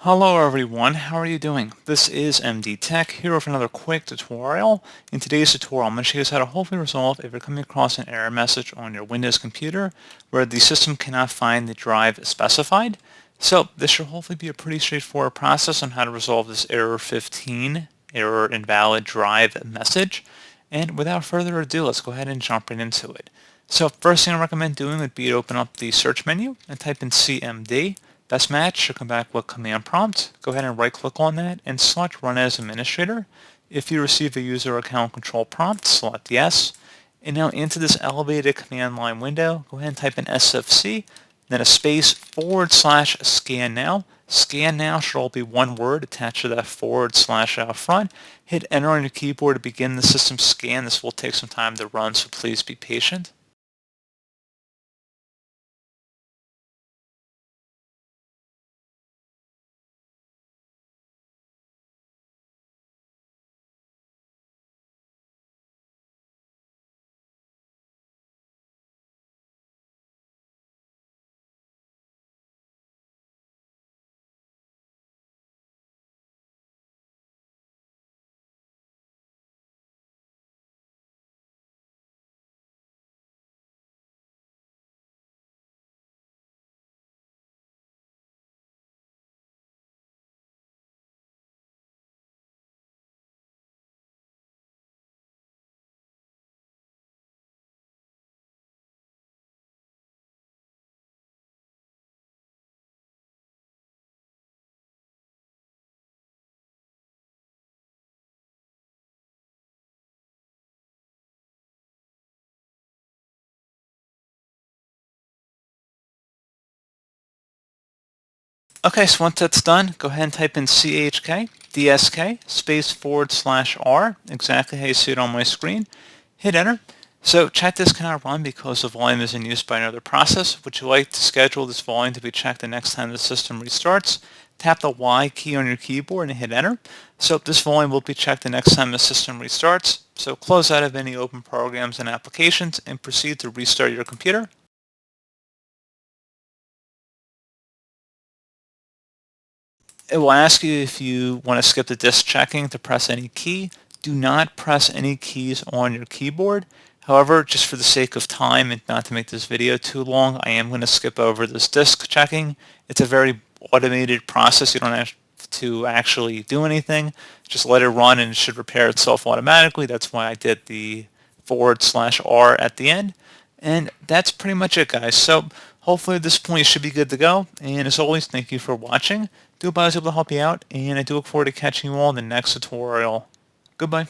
Hello everyone, how are you doing? This is MD Tech here with another quick tutorial. In today's tutorial, I'm going to show you how to hopefully resolve if you're coming across an error message on your Windows computer where the system cannot find the drive specified. So this should hopefully be a pretty straightforward process on how to resolve this error 15, error invalid drive message. And without further ado, let's go ahead and jump right into it. So first thing I recommend doing would be to open up the search menu and type in CMD. Best match should come back with command prompt. Go ahead and right click on that and select run as administrator. If you receive a user account control prompt, select yes. And now into this elevated command line window, go ahead and type in SFC, then a space / scan now. Scan now should all be one word attached to that / out front. Hit enter on your keyboard to begin the system scan. This will take some time to run, so please be patient. Okay, so once that's done, go ahead and type in CHK, DSK, space / R, exactly how you see it on my screen. Hit enter. So check this cannot run because the volume is in use by another process. Would you like to schedule this volume to be checked the next time the system restarts? Tap the Y key on your keyboard and hit enter. So this volume will be checked the next time the system restarts. So close out of any open programs and applications and proceed to restart your computer. It will ask you if you want to skip the disk checking to press any key. Do not press any keys on your keyboard. However, just for the sake of time and not to make this video too long, I am going to skip over this disk checking. It's a very automated process. You don't have to actually do anything. Just let it run and it should repair itself automatically. That's why I did the / R at the end. And that's pretty much it, guys. So hopefully at this point you should be good to go. And as always, thank you for watching. Do hope I was able to help you out, and I do look forward to catching you all in the next tutorial. Goodbye.